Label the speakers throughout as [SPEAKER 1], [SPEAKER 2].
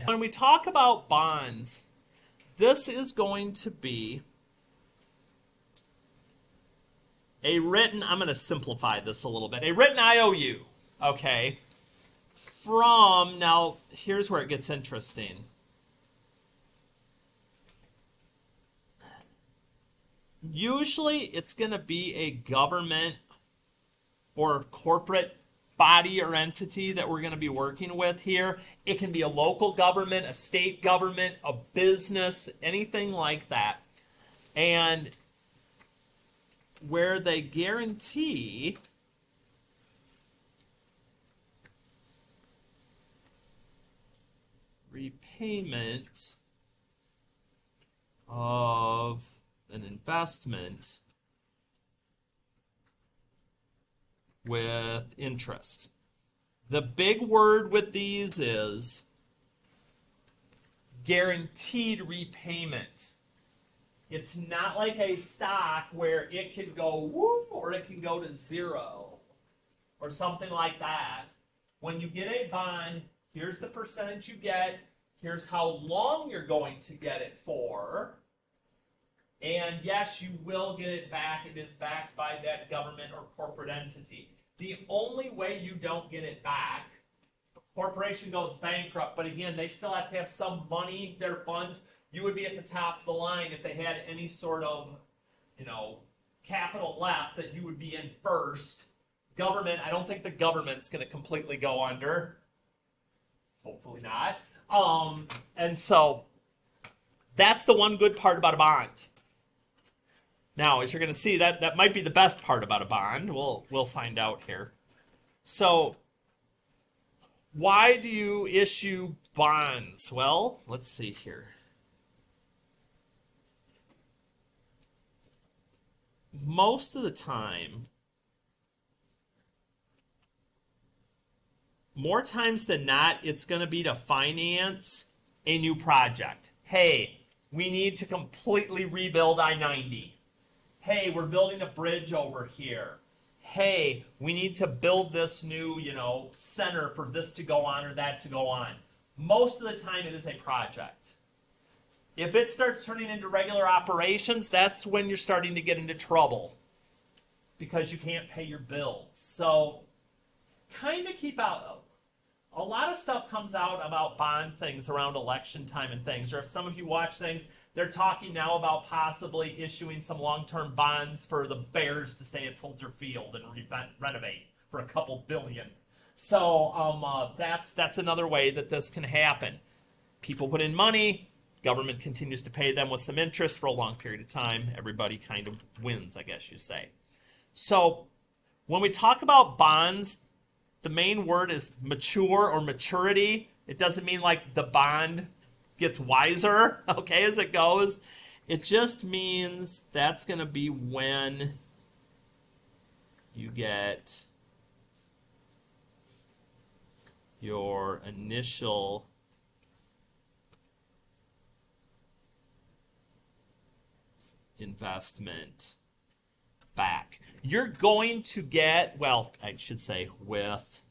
[SPEAKER 1] When we talk about bonds, this is going to be a written, I'm going to simplify this a little bit, a written IOU, okay, from, now here's where it gets interesting. Usually it's going to be a government or corporate body or entity that we're going to be working with here. It can be a local government, a state government, a business, anything like that. And where they guarantee repayment of an investment with interest. The big word with these is guaranteed repayment. It's not like a stock where it can go woo or it can go to zero or something like that. When you get a bond, here's the percentage you get, here's how long you're going to get it for, and yes, you will get it back. It is backed by that government or corporate entity. The only way you don't get it back, the corporation goes bankrupt, but again, they still have to have some money, their funds. You would be at the top of the line if they had any sort of, capital left, that you would be in first. Government, I don't think the government's going to completely go under. Hopefully not. And so that's the one good part about a bond. Now, as you're going to see, that might be the best part about a bond. We'll find out here. So, why do you issue bonds? Well, let's see here. Most of the time, more times than not, it's going to be to finance a new project. Hey, we need to completely rebuild I-90. Hey, we're building a bridge over here. Hey, we need to build this new, center for this to go on or that to go on. Most of the time it is a project. If it starts turning into regular operations, that's when you're starting to get into trouble because you can't pay your bills. So kind of keep out. A lot of stuff comes out about bond things around election time and things, or if some of you watch things, they're talking now about possibly issuing some long-term bonds for the Bears to stay at Soldier Field and renovate for a couple billion. So that's another way that this can happen. People put in money, government continues to pay them with some interest for a long period of time. Everybody kind of wins, I guess you say. So when we talk about bonds, the main word is mature or maturity. It doesn't mean like the bond gets wiser, okay, as it goes. It just means that's going to be when you get your initial investment back. You're going to get, well, I should say with,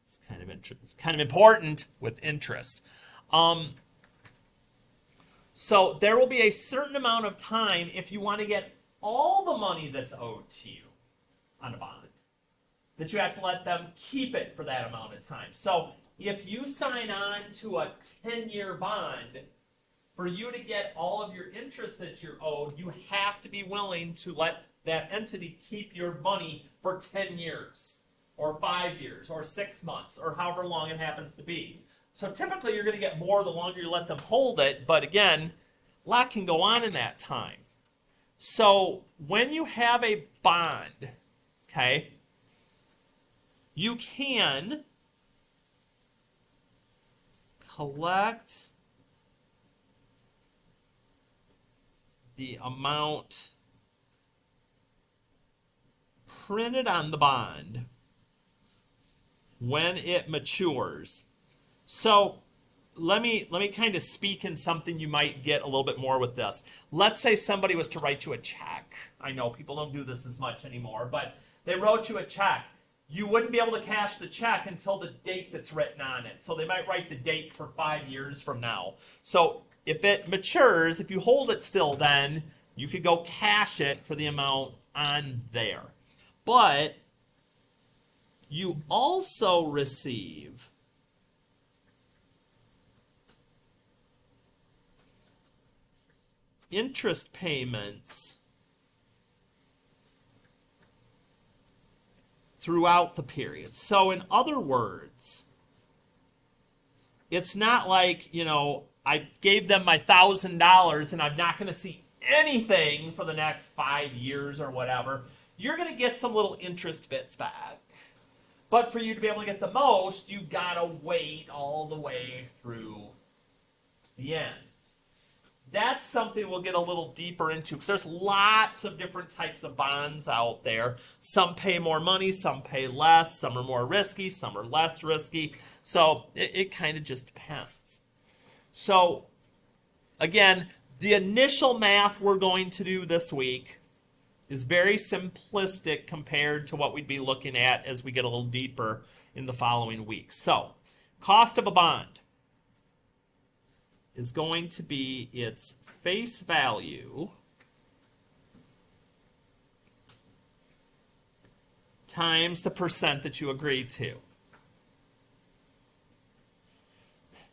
[SPEAKER 1] it's kind of important, with interest. So there will be a certain amount of time if you want to get all the money that's owed to you on a bond, that you have to let them keep it for that amount of time. So if you sign on to a 10-year bond, for you to get all of your interest that you're owed, you have to be willing to let that entity keep your money for 10 years, or 5 years, or 6 months, or however long it happens to be. So typically you're going to get more the longer you let them hold it, but again, a lot can go on in that time. So when you have a bond, okay, you can collect the amount printed on the bond when it matures. So let me kind of speak in something you might get a little bit more with this. Let's say somebody was to write you a check. I know people don't do this as much anymore, but they wrote you a check you wouldn't be able to cash the check until the date that's written on it. So they might write the date for 5 years from now. So if it matures, if you hold it still, then you could go cash it for the amount on there. But you also receive interest payments throughout the period. So in other words, it's not like, you know, I gave them my $1,000 and I'm not going to see anything for the next 5 years or whatever. You're going to get some little interest bits back. But for you to be able to get the most, you got to wait all the way through the end. That's something we'll get a little deeper into because there's lots of different types of bonds out there. Some pay more money, some pay less, some are more risky, some are less risky. So it kind of just depends. So again, the initial math we're going to do this week is very simplistic compared to what we'd be looking at as we get a little deeper in the following weeks. So cost of a bond is going to be its face value times the percent that you agreed to.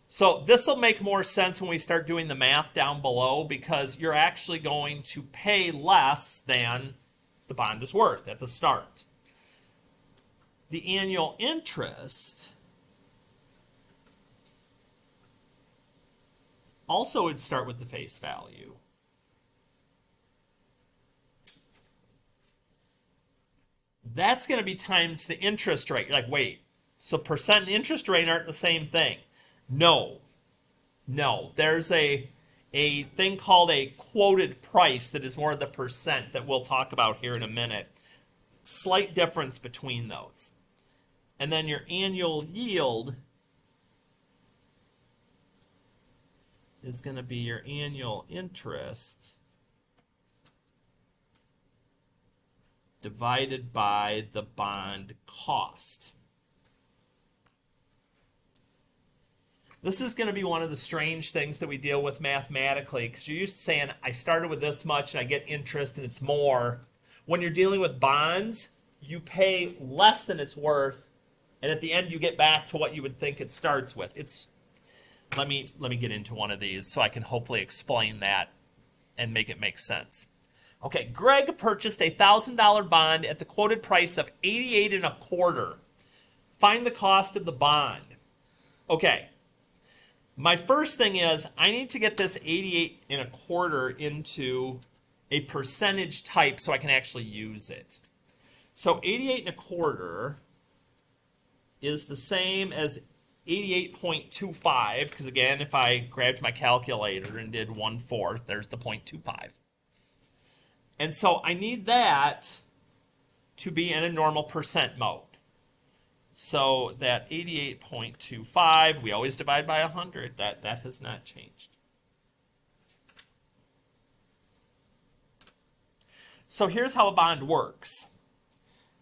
[SPEAKER 1] So this will make more sense when we start doing the math down below because you're actually going to pay less than the bond is worth at the start. The annual interest also would start with the face value. That's going to be times the interest rate. You're like, wait, so percent and interest rate aren't the same thing. No. There's a thing called a quoted price that is more the percent that we'll talk about here in a minute. Slight difference between those. And then your annual yield is going to be your annual interest divided by the bond cost. This is going to be one of the strange things that we deal with mathematically because you're used to saying, I started with this much and I get interest and it's more. When you're dealing with bonds, you pay less than it's worth, and at the end you get back to what you would think it starts with. Let me get into one of these so I can hopefully explain that and make it make sense. Okay, Greg purchased a $1,000 bond at the quoted price of $88.25. Find the cost of the bond. Okay, my first thing is I need to get this 88.25 into a percentage type so I can actually use it. So 88.25 is the same as 88.25, because again, if I grabbed my calculator and did 1/4, there's the 0.25. And so I need that to be in a normal percent mode. So that 88.25, we always divide by 100. That has not changed. So here's how a bond works.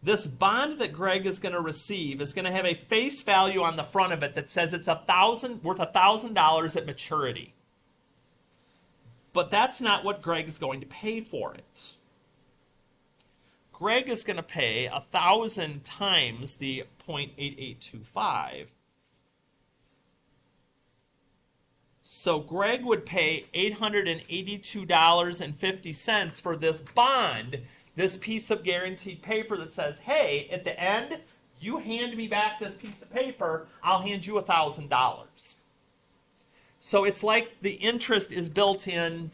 [SPEAKER 1] This bond that Greg is going to receive is going to have a face value on the front of it that says it's worth $1,000 at maturity. But that's not what Greg is going to pay for it. Greg is going to pay 1,000 times the 0.8825. So Greg would pay $882.50 for this bond, this piece of guaranteed paper that says, hey, at the end, you hand me back this piece of paper, I'll hand you $1,000. So it's like the interest is built in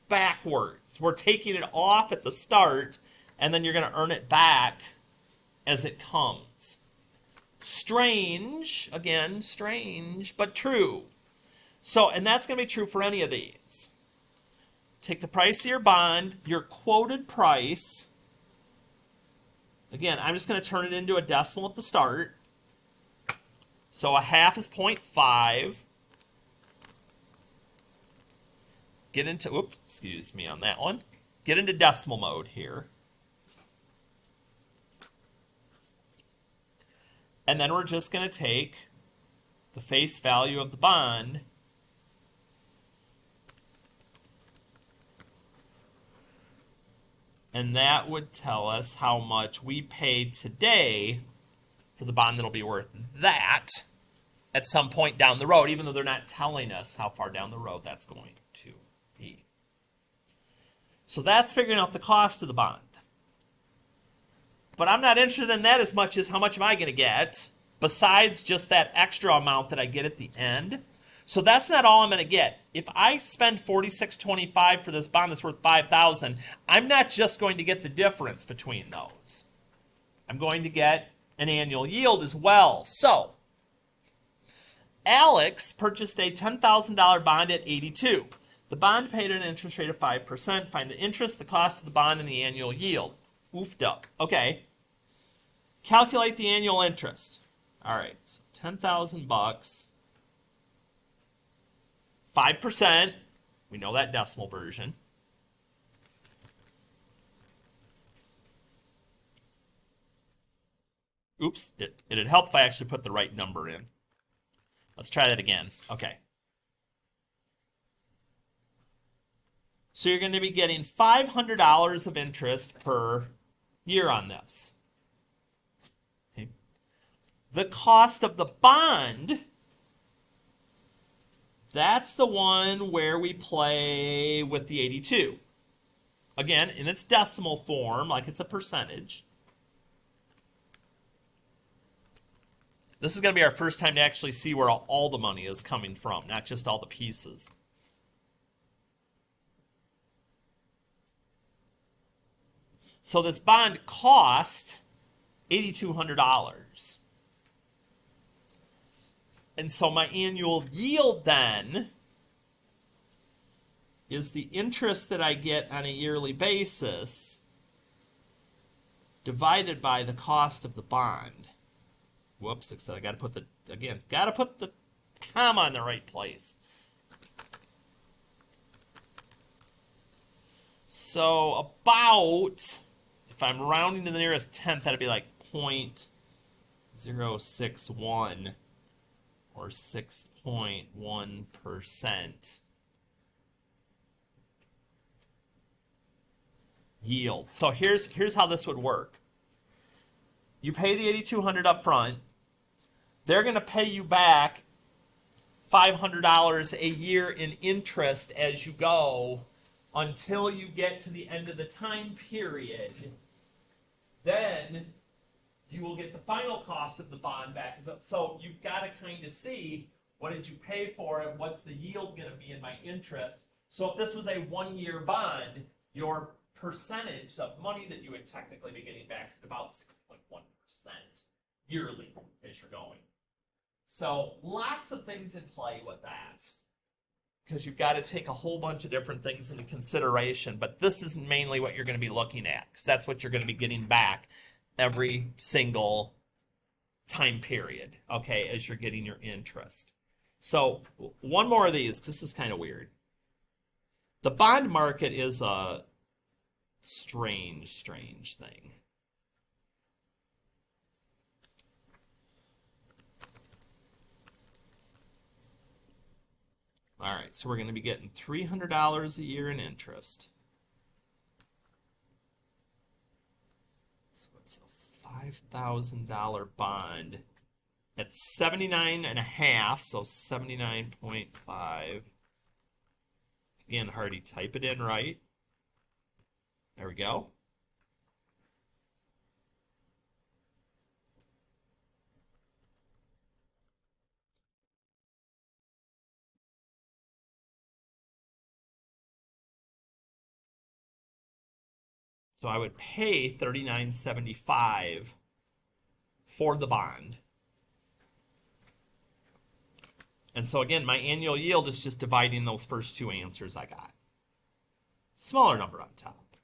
[SPEAKER 1] backwards. We're taking it off at the start, and then you're going to earn it back as it comes. Strange, again, strange, but true. So, and that's going to be true for any of these. Take the price of your bond, your quoted price. Again, I'm just going to turn it into a decimal at the start. So a half is 0.5. Get into, oops, excuse me on that one. Get into decimal mode here. And then we're just going to take the face value of the bond and that would tell us how much we paid today for the bond that'll be worth that at some point down the road, even though they're not telling us how far down the road that's going to be. So that's figuring out the cost of the bond. But I'm not interested in that as much as how much am I going to get besides just that extra amount that I get at the end. So that's not all I'm going to get. If I spend $46.25 for this bond that's worth $5,000, I'm not just going to get the difference between those. I'm going to get an annual yield as well. So Alex purchased a $10,000 bond at 82. The bond paid an interest rate of 5%. Find the interest, the cost of the bond, and the annual yield. Oofed up. Okay. Calculate the annual interest. All right. So 10,000 bucks. 5%. We know that decimal version. Oops. It'd help if I actually put the right number in. Let's try that again. Okay. So you're going to be getting $500 of interest per year on this. Okay. The cost of the bond, that's the one where we play with the 82. Again, in its decimal form, like it's a percentage. This is going to be our first time to actually see where all the money is coming from, not just all the pieces. So this bond cost $8,200. And so my annual yield then is the interest that I get on a yearly basis divided by the cost of the bond. Whoops, I got to put the, again, got to put the comma in the right place. So about, if I'm rounding to the nearest tenth, that'd be like 0.061 or 6.1% yield. So here's how this would work. You pay the $8,200 up front. They're going to pay you back $500 a year in interest as you go until you get to the end of the time period. Then you will get the final cost of the bond back. So you've got to kind of see, what did you pay for it? What's the yield going to be in my interest? So if this was a one-year bond, your percentage of money that you would technically be getting back is about 6.1% yearly as you're going. So lots of things in play with that, because you've got to take a whole bunch of different things into consideration. But this is mainly what you're going to be looking at, because that's what you're going to be getting back every single time period, okay, as you're getting your interest. So one more of these, because this is kind of weird. The bond market is a strange thing. All right, so we're going to be getting $300 a year in interest. So it's a $5,000 bond at 79.5, so 79.5. Again, Hardy, type it in right. There we go. So I would pay $39.75 for the bond. And so again, my annual yield is just dividing those first two answers I got. Smaller number on top.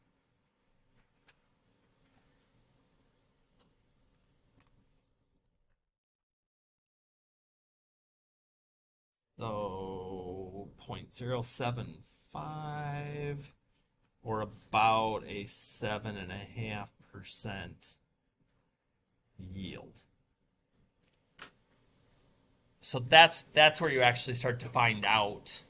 [SPEAKER 1] So 0.075 or about a 7.5% yield. So that's where you actually start to find out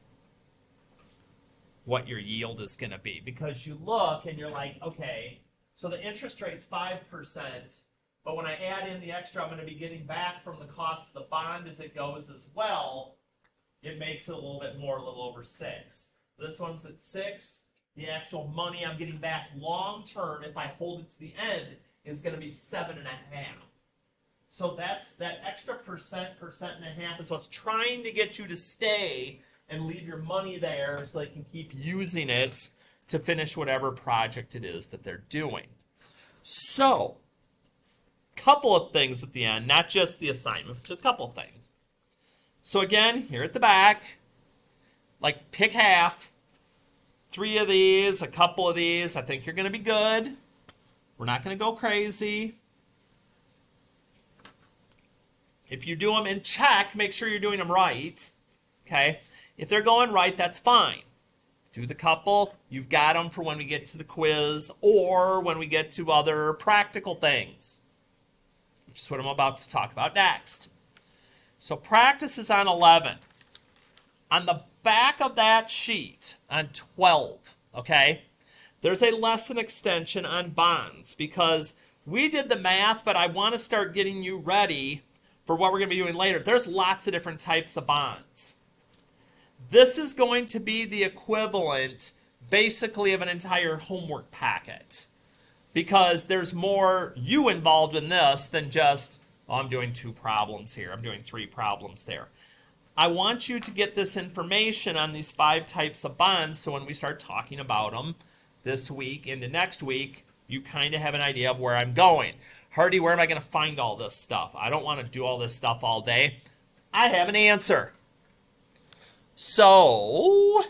[SPEAKER 1] what your yield is going to be, because you look and you're like, okay, so the interest rate's 5%, but when I add in the extra I'm going to be getting back from the cost of the bond as it goes as well, it makes it a little bit more, a little over 6. This one's at 6. The actual money I'm getting back long term, if I hold it to the end, is going to be 7.5. So that's that extra percent and a half is what's trying to get you to stay and leave your money there so they can keep using it to finish whatever project it is that they're doing. So, couple of things at the end, not just the assignment, just a couple of things. So again, here at the back, like pick half, 3 of these, a couple of these. I think you're going to be good. We're not going to go crazy. If you do them in check, make sure you're doing them right. Okay? If they're going right, that's fine. Do the couple. You've got them for when we get to the quiz or when we get to other practical things, which is what I'm about to talk about next. So practice is on 11. On the back of that sheet, on 12, okay, there's a lesson extension on bonds because we did the math, but I want to start getting you ready for what we're going to be doing later. There's lots of different types of bonds. This is going to be the equivalent, basically, of an entire homework packet because there's more you involved in this than just, oh, I'm doing 2 problems here, I'm doing 3 problems there. I want you to get this information on these 5 types of bonds so when we start talking about them this week into next week, you kind of have an idea of where I'm going. Hardy, where am I going to find all this stuff? I don't want to do all this stuff all day. I have an answer. So,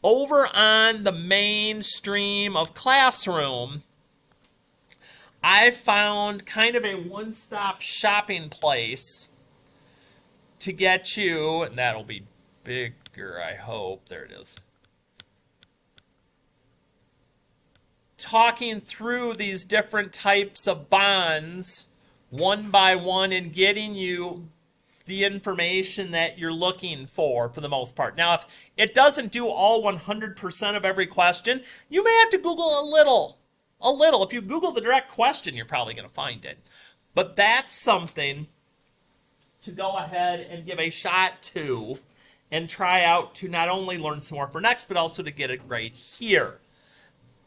[SPEAKER 1] over on the mainstream of Classroom, I found kind of a one-stop shopping place to get you, and that'll be bigger, I hope. There it is. Talking through these different types of bonds one by one and getting you the information that you're looking for the most part. Now, if it doesn't do all 100% of every question, you may have to Google a little. If you Google the direct question, you're probably going to find it. But that's something to go ahead and give a shot to and try out to not only learn some more for next, but also to get a grade here.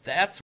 [SPEAKER 1] That's